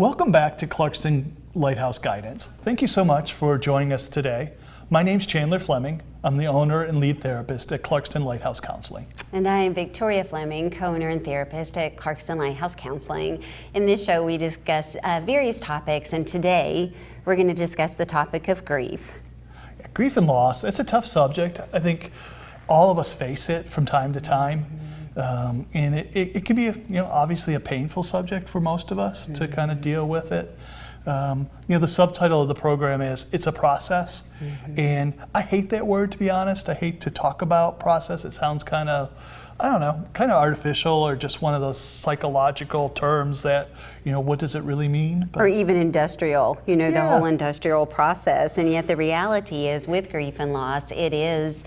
Welcome back to Clarkston Lighthouse Guidance. Thank you so much for joining us today. My name's Chandler Fleming. I'm the owner and lead therapist at Clarkston Lighthouse Counseling. And I am Victoria Fleming, co-owner and therapist at Clarkston Lighthouse Counseling. In this show, we discuss various topics, and today we're going to discuss the topic of grief. Grief and loss, it's a tough subject. I think all of us face it from time to time. And it can be, obviously a painful subject for most of us to kind of deal with it. The subtitle of the program is "It's a Process," and I hate that word, to be honest. I hate to talk about process. It sounds kind of artificial, or just one of those psychological terms that, what does it really mean? Or even industrial, the whole industrial process. And yet the reality is, with grief and loss, it is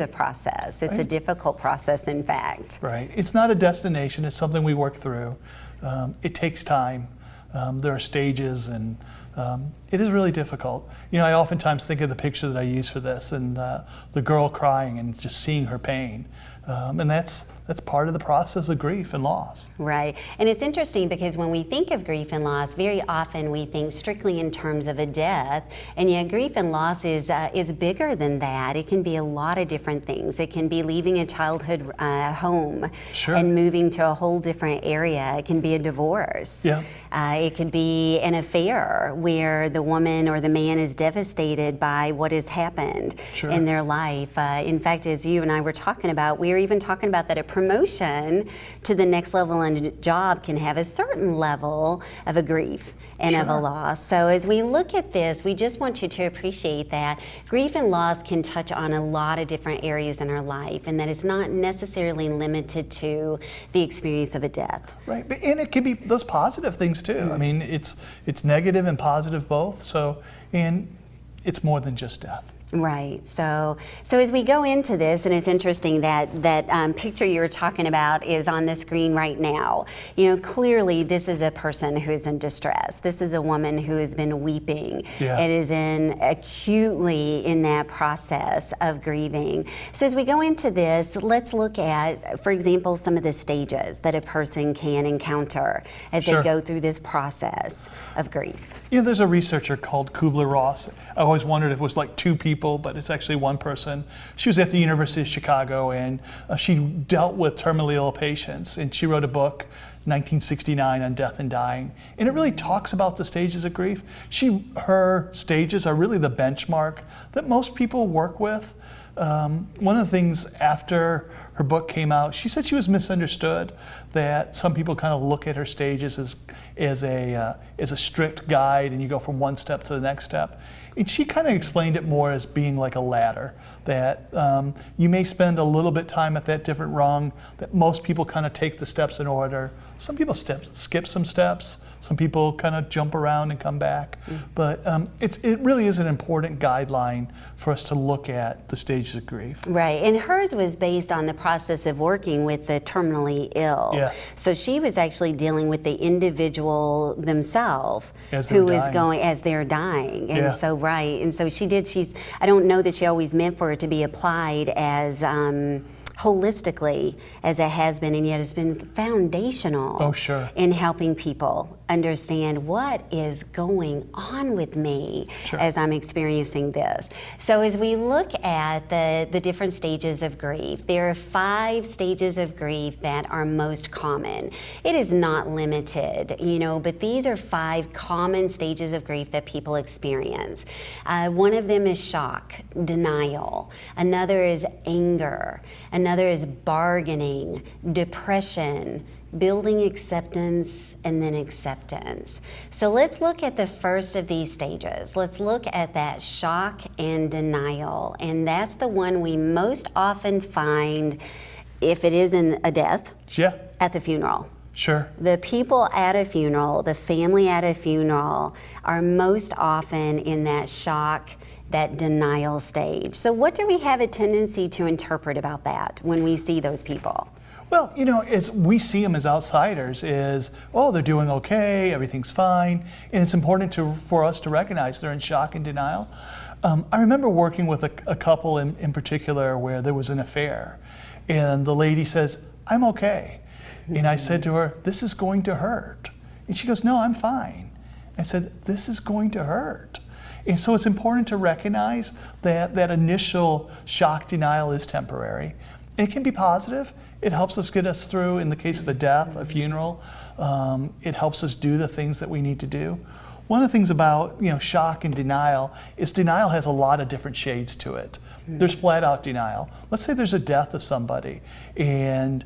a process. It's a difficult process, in fact. Right. It's not a destination. It's something we work through. It takes time. There are stages, and it is really difficult. I oftentimes think of the picture that I use for this, and the girl crying and just seeing her pain. And that's part of the process of grief and loss. Right. And it's interesting because when we think of grief and loss, very often we think strictly in terms of a death, and yet grief and loss is bigger than that. It can be a lot of different things. It can be leaving a childhood home and moving to a whole different area. It can be a divorce. Yeah. It could be an affair where the woman or the man is devastated by what has happened in their life. In fact, as you and I were talking about, we were even talking about that a promotion to the next level in a job can have a certain level of a grief and of a loss. So as we look at this, we just want you to appreciate that grief and loss can touch on a lot of different areas in our life, and that it's not necessarily limited to the experience of a death. Right, and it can be those positive things too. I mean, it's negative and positive both. So, and it's more than just death. Right. So as we go into this, and it's interesting that picture you were talking about is on the screen right now. Clearly this is a person who is in distress. This is a woman who has been weeping. Yeah. It is acutely in that process of grieving. So as we go into this, let's look at, for example, some of the stages that a person can encounter as they go through this process of grief. There's a researcher called Kubler-Ross. I always wondered if it was like two people, but it's actually one person. She was at the University of Chicago, and she dealt with terminally ill patients, and she wrote a book, 1969, on death and dying, and it really talks about the stages of grief. Her stages are really the benchmark that most people work with. One of the things after her book came out, she said she was misunderstood, that some people kind of look at her stages as a strict guide, and you go from one step to the next step. And she kind of explained it more as being like a ladder, that you may spend a little bit time at that different rung, that most people kind of take the steps in order. Some people skip some steps. Some people kind of jump around and come back. But it really is an important guideline for us to look at the stages of grief. Right, and hers was based on the process of working with the terminally ill. Yeah. So she was actually dealing with the individual themselves as they're dying. And so, and so I don't know that she always meant for it to be applied as holistically as it has been, and yet it's been foundational in helping people understand what is going on with me as I'm experiencing this. So as we look at the different stages of grief, there are 5 stages of grief that are most common. It is not limited, but these are 5 common stages of grief that people experience. One of them is shock, denial. Another is anger. Another is bargaining, depression, building acceptance, and then acceptance. So let's look at the first of these stages. Let's look at that shock and denial. And that's the one we most often find if it is in a death at the funeral. Sure. The people at a funeral, the family at a funeral, are most often in that shock, that denial stage. So what do we have a tendency to interpret about that when we see those people? Well, as we see them as outsiders is, they're doing okay, everything's fine. And it's important for us to recognize they're in shock and denial. I remember working with a couple in particular where there was an affair. And the lady says, "I'm okay." And I said to her, "This is going to hurt." And she goes, no, I'm fine. I said, this is going to hurt. And so it's important to recognize that that initial shock denial is temporary. And it can be positive. It helps us get us through, in the case of a death, a funeral. It helps us do the things that we need to do. One of the things about shock and denial is denial has a lot of different shades to it. There's flat out denial. Let's say there's a death of somebody, and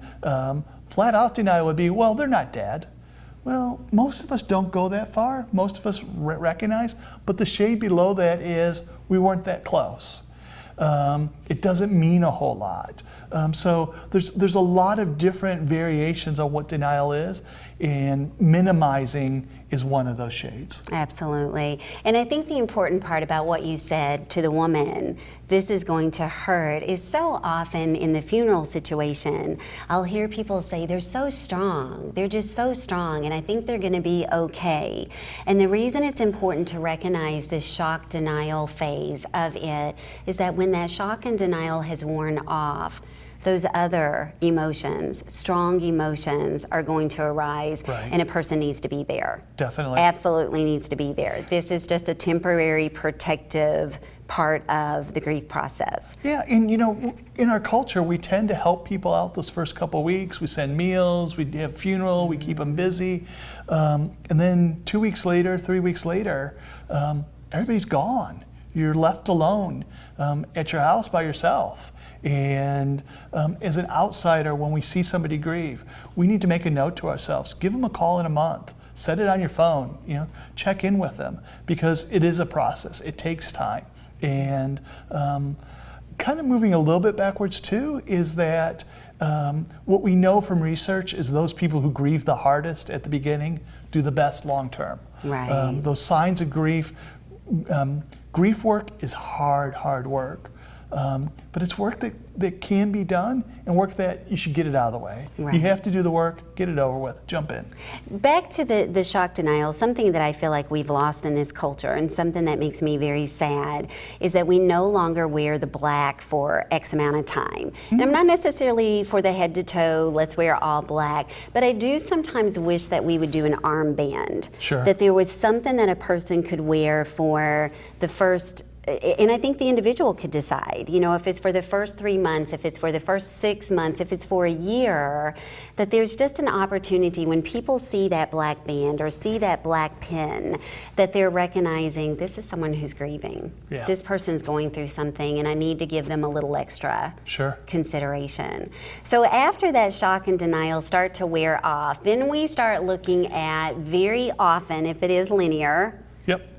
flat out denial would be, well, they're not dead. Well, most of us don't go that far. Most of us recognize, but the shade below that is we weren't that close. It doesn't mean a whole lot. So there's a lot of different variations on what denial is, and minimizing is one of those shades. Absolutely. And I think the important part about what you said to the woman, this is going to hurt, is so often in the funeral situation, I'll hear people say they're so strong, they're just so strong, and I think they're going to be okay. And the reason it's important to recognize this shock denial phase of it is that when that shock and denial has worn off, those other emotions, strong emotions, are going to arise, and a person needs to be there. Definitely. Absolutely needs to be there. This is just a temporary protective part of the grief process. Yeah, and in our culture, we tend to help people out those first couple of weeks. We send meals, we have funeral, we keep them busy. And then 2 weeks later, 3 weeks later, everybody's gone. You're left alone at your house by yourself. And as an outsider, when we see somebody grieve, we need to make a note to ourselves. Give them a call in a month. Set it on your phone. Check in with them, because it is a process. It takes time. And kind of moving a little bit backwards too is that what we know from research is those people who grieve the hardest at the beginning do the best long term. Right. Those signs of grief, grief work is hard work. But it's work that can be done, and work that you should get it out of the way. Right. You have to do the work, get it over with, jump in. Back to the shock denial, something that I feel like we've lost in this culture, and something that makes me very sad, is that we no longer wear the black for X amount of time. And I'm not necessarily for the head to toe, let's wear all black, but I do sometimes wish that we would do an armband. Sure. That there was something that a person could wear for the first, and I think the individual could decide, if it's for the first 3 months, if it's for the first 6 months, if it's for a year, that there's just an opportunity when people see that black band or see that black pin, that they're recognizing this is someone who's grieving. Yeah. This person's going through something, and I need to give them a little extra consideration. So after that shock and denial start to wear off, then we start looking at, very often, if it is linear,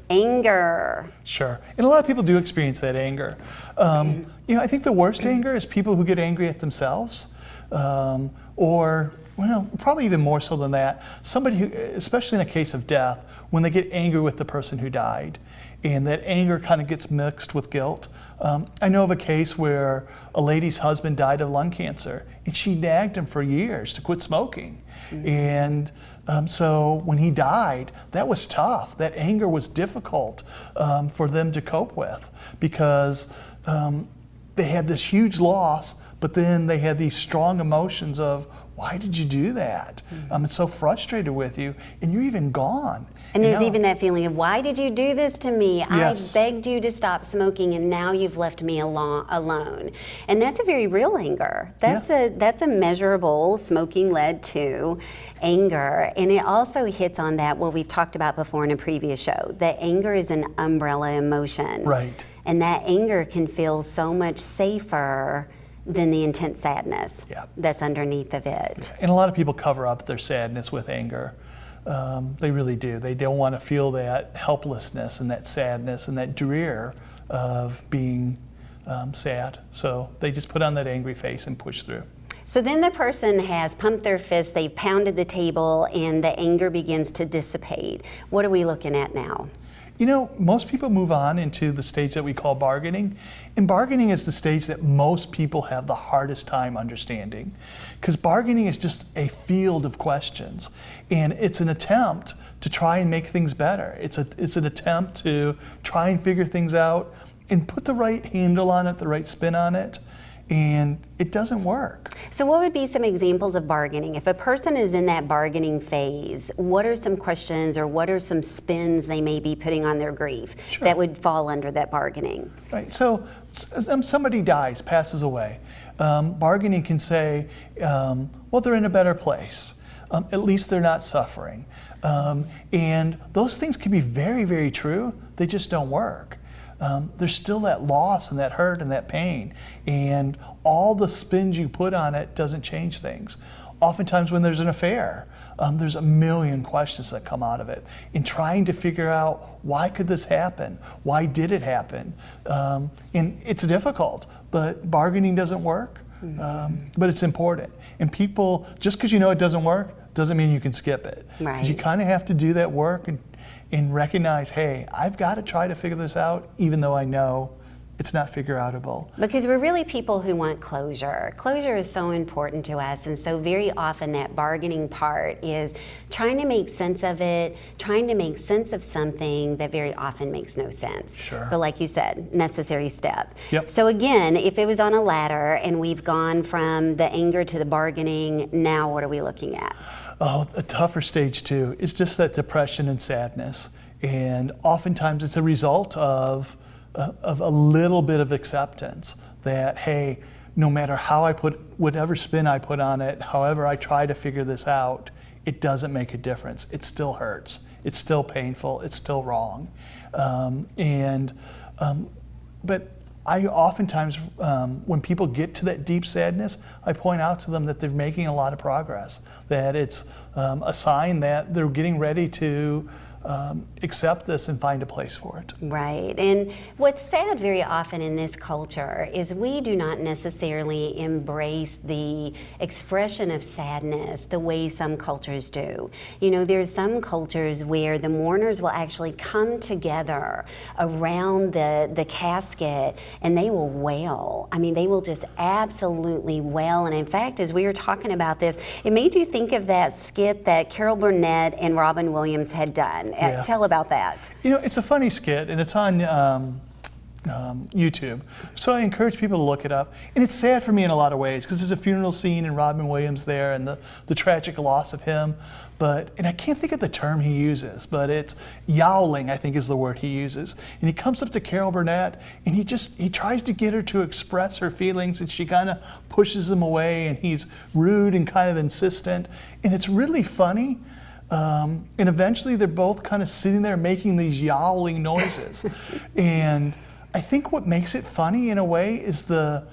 anger. Sure. And a lot of people do experience that anger. I think the worst anger is people who get angry at themselves, or, probably even more so than that, somebody who, especially in a case of death, when they get angry with the person who died, and that anger kind of gets mixed with guilt. I know of a case where a lady's husband died of lung cancer, and she nagged him for years to quit smoking. And so when he died, that was tough. That anger was difficult for them to cope with, because they had this huge loss, but then they had these strong emotions of, why did you do that? I'm so frustrated with you, and you're even gone. And there's even that feeling of, why did you do this to me? Yes. I begged you to stop smoking, and now you've left me alone. And that's a very real anger. That's a measurable, smoking led to anger. And it also hits on that, what we've talked about before in a previous show, that anger is an umbrella emotion. Right. And that anger can feel so much safer than the intense sadness that's underneath of it. And a lot of people cover up their sadness with anger. They really do. They don't want to feel that helplessness and that sadness and that drear of being sad. So they just put on that angry face and push through. So then the person has pumped their fist, they've pounded the table, and the anger begins to dissipate. What are we looking at now? Most people move on into the stage that we call bargaining. And bargaining is the stage that most people have the hardest time understanding. Because bargaining is just a field of questions. And it's an attempt to try and make things better. It's an attempt to try and figure things out and put the right handle on it, the right spin on it. and it doesn't work. So what would be some examples of bargaining? If a person is in that bargaining phase, what are some questions or what are some spins they may be putting on their grief that would fall under that bargaining? Right, so somebody dies, passes away. Bargaining can say, well, they're in a better place. At least they're not suffering. And those things can be very, very true. They just don't work. There's still that loss and that hurt and that pain. And all the spins you put on it doesn't change things. Oftentimes when there's an affair, there's a million questions that come out of it. In trying to figure out, why could this happen? Why did it happen? And it's difficult, but bargaining doesn't work, but it's important. And people, just because you know it doesn't work, doesn't mean you can skip it. Right. You kind of have to do that work and recognize, hey, I've got to try to figure this out, even though I know it's not figure-outable. Because we're really people who want closure. Closure is so important to us, and so very often that bargaining part is trying to make sense of it, trying to make sense of something that very often makes no sense. Sure. But like you said, necessary step. Yep. So again, if it was on a ladder and we've gone from the anger to the bargaining, now what are we looking at? Oh, a tougher stage too is just that depression and sadness. And oftentimes it's a result of a little bit of acceptance that, hey, no matter how I put, whatever spin I put on it, however I try to figure this out, it doesn't make a difference. It still hurts. It's still painful. It's still wrong. But I oftentimes, when people get to that deep sadness, I point out to them that they're making a lot of progress, that it's a sign that they're getting ready to accept this and find a place for it. Right. And what's sad very often in this culture is we do not necessarily embrace the expression of sadness the way some cultures do. You know, there's some cultures where the mourners will actually come together around the casket and they will wail. I mean, they will just absolutely wail. And in fact, as we were talking about this, it made you think of that skit that Carol Burnett and Robin Williams had done. Yeah. Tell about that. You know, it's a funny skit, and it's on YouTube. So I encourage people to look it up. And it's sad for me in a lot of ways, because there's a funeral scene and Robin Williams there and the tragic loss of him. And I can't think of the term he uses, but it's yowling, I think is the word he uses. And he comes up to Carol Burnett and he tries to get her to express her feelings, and she kind of pushes him away, and he's rude and kind of insistent. And it's really funny. And eventually they're both kind of sitting there making these yowling noises. And I think what makes it funny in a way is the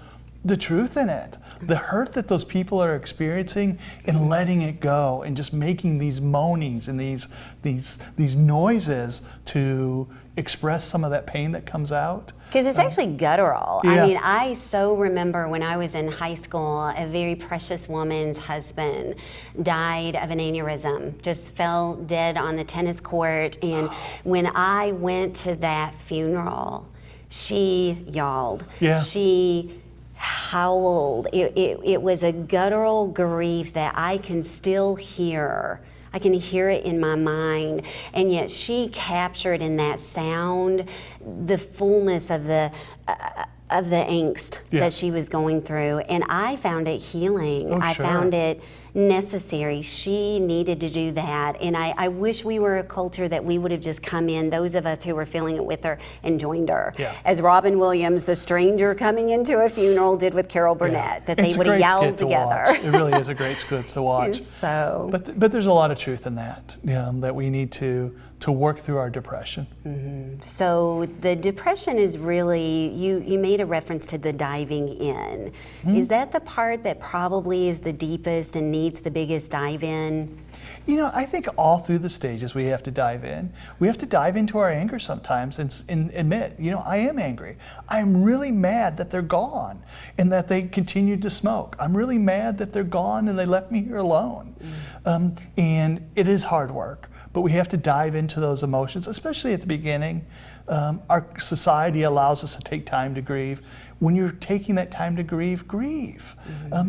truth in it. The hurt that those people are experiencing and letting it go and just making these moanings and these noises to express some of that pain that comes out. Because it's actually guttural. Yeah. I mean, I so remember when I was in high school, a very precious woman's husband died of an aneurysm, just fell dead on the tennis court. And when I went to that funeral, she yawled. Yeah. She howled. It was a guttural grief that I can still hear. I can hear it in my mind, and yet she captured in that sound the fullness of the angst that she was going through, and I found it healing. Oh, I sure. found it necessary. She needed to do that, and I wish we were a culture that we would have just come in, those of us who were feeling it with her, and joined her. Yeah. As Robin Williams, the stranger coming into a funeral, did with Carol Burnett, that they would have yelled together. It really is a great skit to watch. So, but there's a lot of truth in that, that we need to work through our depression. Mm-hmm. So the depression is really, you made a reference to the diving in. Mm-hmm. Is that the part that probably is the deepest and needs the biggest dive in? You know, I think all through the stages we have to dive in. We have to dive into our anger sometimes and admit, I am angry. I'm really mad that they're gone and that they continued to smoke. I'm really mad that they're gone and they left me here alone. And it is hard work, but we have to dive into those emotions, especially at the beginning. Our society allows us to take time to grieve. When you're taking that time to grieve, grieve.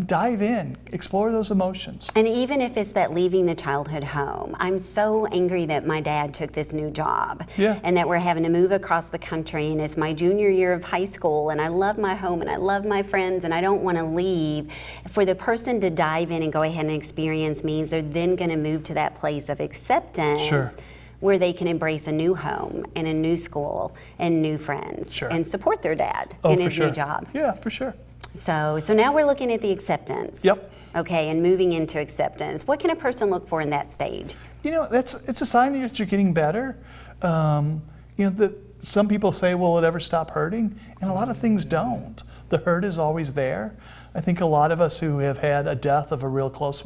Dive in, explore those emotions. And even if it's that leaving the childhood home, I'm so angry that my dad took this new job and that we're having to move across the country, and it's my junior year of high school, and I love my home and I love my friends and I don't want to leave. For the person to dive in and go ahead and experience means they're then going to move to that place of acceptance where they can embrace a new home and a new school and new friends and support their dad in his new job. Yeah, for sure. So now we're looking at the acceptance. Yep. Okay, and moving into acceptance. What can a person look for in that stage? You know, it's a sign that you're getting better. You know, some people say, will it ever stop hurting? And a lot of things don't. The hurt is always there. I think a lot of us who have had a death of a real close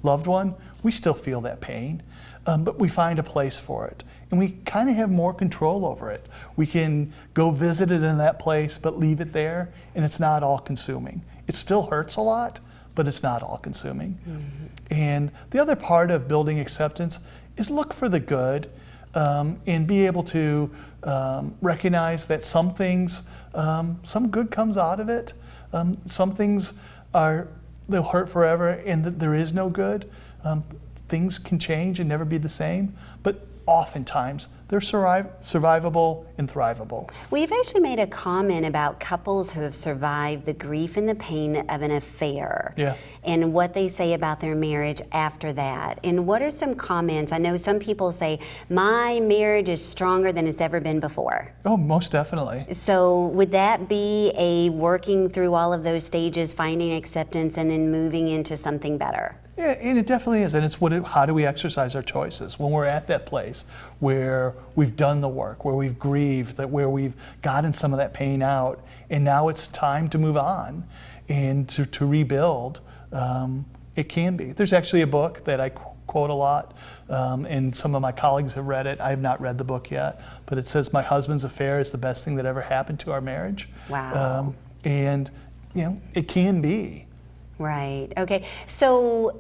loved one, we still feel that pain. But we find a place for it, and we kind of have more control over it. We can go visit it in that place, but leave it there, and it's not all consuming. It still hurts a lot, but it's not all consuming. And the other part of building acceptance is look for the good, and be able to recognize that some things, some good comes out of it. Some things they'll hurt forever, and there is no good. Things can change and never be the same, but oftentimes they're survivable and thrivable. We've actually made a comment about couples who have survived the grief and the pain of an affair and what they say about their marriage after that. And what are some comments? I know some people say, my marriage is stronger than it's ever been before. Oh, most definitely. So would that be a working through all of those stages, finding acceptance and then moving into something better? Yeah, and it definitely is, and it's how do we exercise our choices when we're at that place where we've done the work, where we've grieved, where we've gotten some of that pain out, and now it's time to move on and to rebuild. It can be. There's actually a book that I quote a lot, and some of my colleagues have read it. I have not read the book yet, but it says, "My husband's affair is the best thing that ever happened to our marriage." Wow. And you know, it can be. Right. Okay. So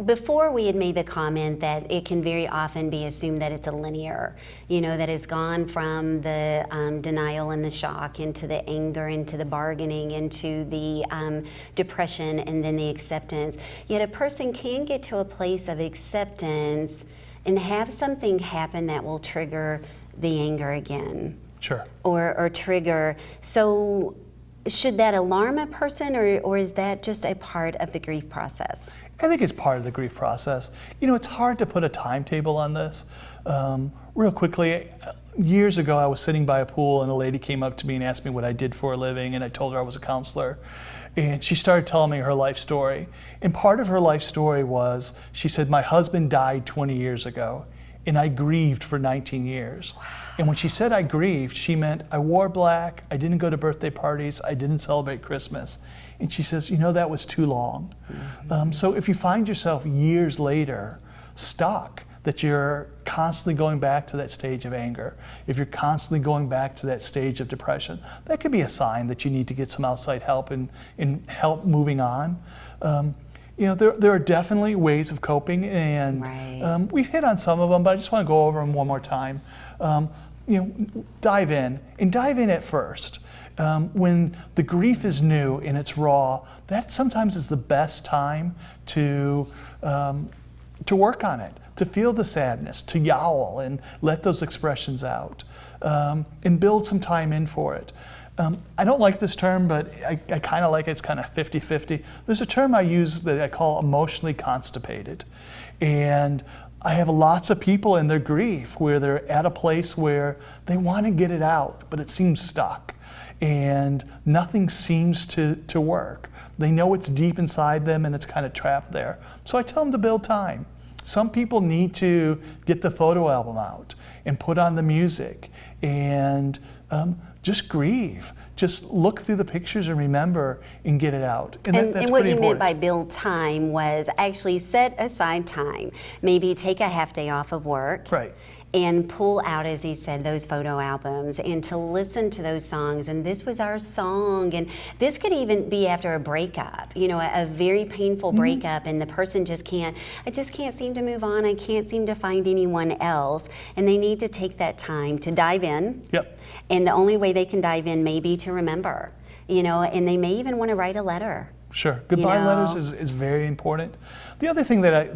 before we had made the comment that it can very often be assumed that it's a linear, you know, that it's gone from the denial and the shock into the anger, into the bargaining, into the depression, and then the acceptance. Yet a person can get to a place of acceptance and have something happen that will trigger the anger again. Sure. Or trigger. So should that alarm a person, or is that just a part of the grief process? I think it's part of the grief process. You know, it's hard to put a timetable on this. Real quickly, years ago, I was sitting by a pool and a lady came up to me and asked me what I did for a living, and I told her I was a counselor. And she started telling me her life story. And part of her life story was, she said, my husband died 20 years ago, and I grieved for 19 years. Wow. And when she said I grieved, she meant I wore black, I didn't go to birthday parties, I didn't celebrate Christmas. And she says, you know, that was too long. So if you find yourself years later stuck, that you're constantly going back to that stage of anger, if you're constantly going back to that stage of depression, that could be a sign that you need to get some outside help and help moving on. You know, there are definitely ways of coping, and we've hit on some of them, but I just want to go over them one more time. You know, dive in at first. When the grief is new and it's raw, that sometimes is the best time to work on it, to feel the sadness, to yowl and let those expressions out, and build some time in for it. I don't like this term, but I kind of like it. It's kind of 50-50. There's a term I use that I call emotionally constipated. And I have lots of people in their grief where they're at a place where they want to get it out, but it seems stuck. And nothing seems to work. They know it's deep inside them and it's kind of trapped there. So I tell them to build time. Some people need to get the photo album out and put on the music and just grieve. Just look through the pictures and remember and get it out. And that's what pretty you important. meant by build time was actually set aside time. Maybe take a half day off of work. Right. and pull out, as he said, those photo albums and to listen to those songs. And this was our song. And this could even be after a breakup, you know, a very painful breakup, and the person I just can't seem to move on. I can't seem to find anyone else. And they need to take that time to dive in. Yep. And the only way they can dive in may be to remember, you know, and they may even want to write a letter. Sure. Goodbye letters is very important. The other thing that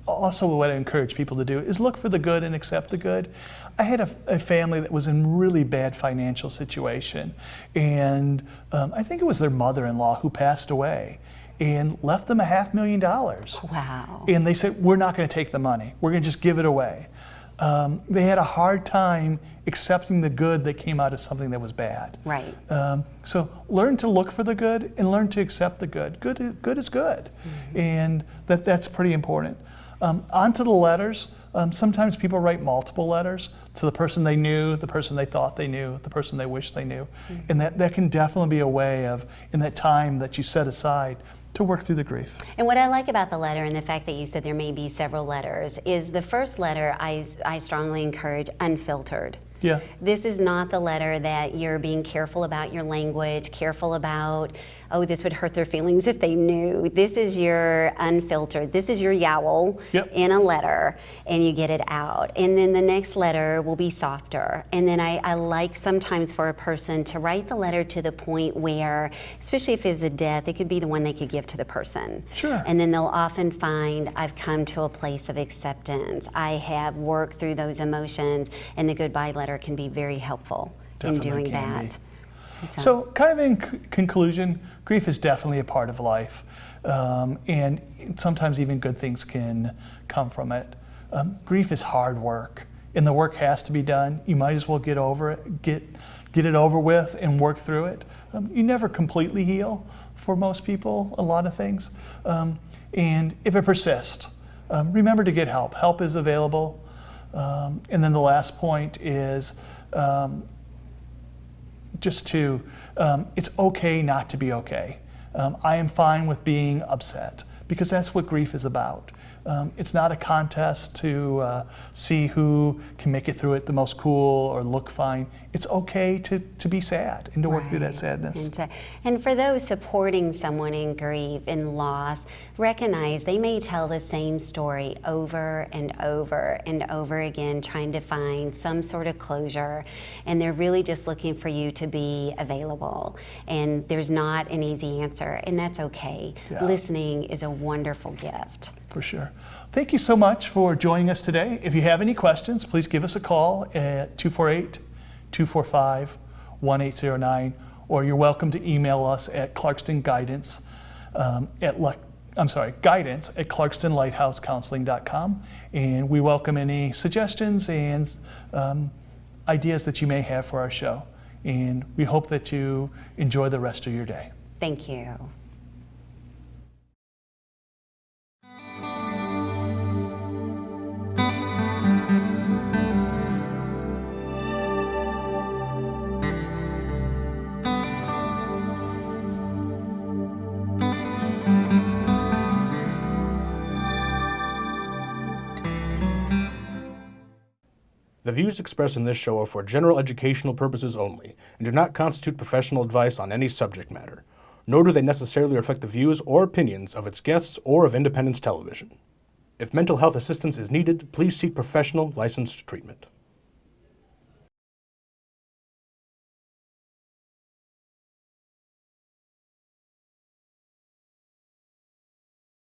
also what I encourage people to do is look for the good and accept the good. I had a family that was in really bad financial situation, and I think it was their mother-in-law who passed away and left them $500,000. Wow. And they said, we're not going to take the money. We're going to just give it away. They had a hard time accepting the good that came out of something that was bad. Right. So learn to look for the good and learn to accept the good. Good is good. Mm-hmm. And that's pretty important. On to the letters. Sometimes people write multiple letters to the person they knew, the person they thought they knew, the person they wished they knew. Mm-hmm. And that can definitely be a way of, in that time that you set aside, to work through the grief. And what I like about the letter, and the fact that you said there may be several letters, is the first letter I strongly encourage unfiltered. Yeah. This is not the letter that you're being careful about your language, careful about, oh, this would hurt their feelings if they knew. This is your unfiltered. This is your yowl in a letter, and you get it out. And then the next letter will be softer. And then I like sometimes for a person to write the letter to the point where, especially if it was a death, it could be the one they could give to the person. Sure. And then they'll often find, I've come to a place of acceptance. I have worked through those emotions, and the goodbye letter can be very helpful in doing that. So kind of in conclusion, grief is definitely a part of life, and sometimes even good things can come from it. Grief is hard work, and the work has to be done. You might as well get over it, get it over with, and work through it. You never completely heal for most people, a lot of things, and if it persists, remember to get help. Help is available. And then the last point is it's okay not to be okay. I am fine with being upset, because that's what grief is about. It's not a contest to see who can make it through it the most cool or look fine. It's okay to be sad and to work through that sadness. And for those supporting someone in grief and loss, recognize they may tell the same story over and over and over again, trying to find some sort of closure, and they're really just looking for you to be available. And there's not an easy answer, and that's okay. Yeah. Listening is a wonderful gift. For sure. Thank you so much for joining us today. If you have any questions, please give us a call at 248-245-1809, or you're welcome to email us at Clarkston Guidance guidance at ClarkstonLighthouseCounseling.com, and we welcome any suggestions and ideas that you may have for our show. And we hope that you enjoy the rest of your day. Thank you. The views expressed in this show are for general educational purposes only and do not constitute professional advice on any subject matter, nor do they necessarily reflect the views or opinions of its guests or of Independence Television. If mental health assistance is needed, please seek professional licensed treatment.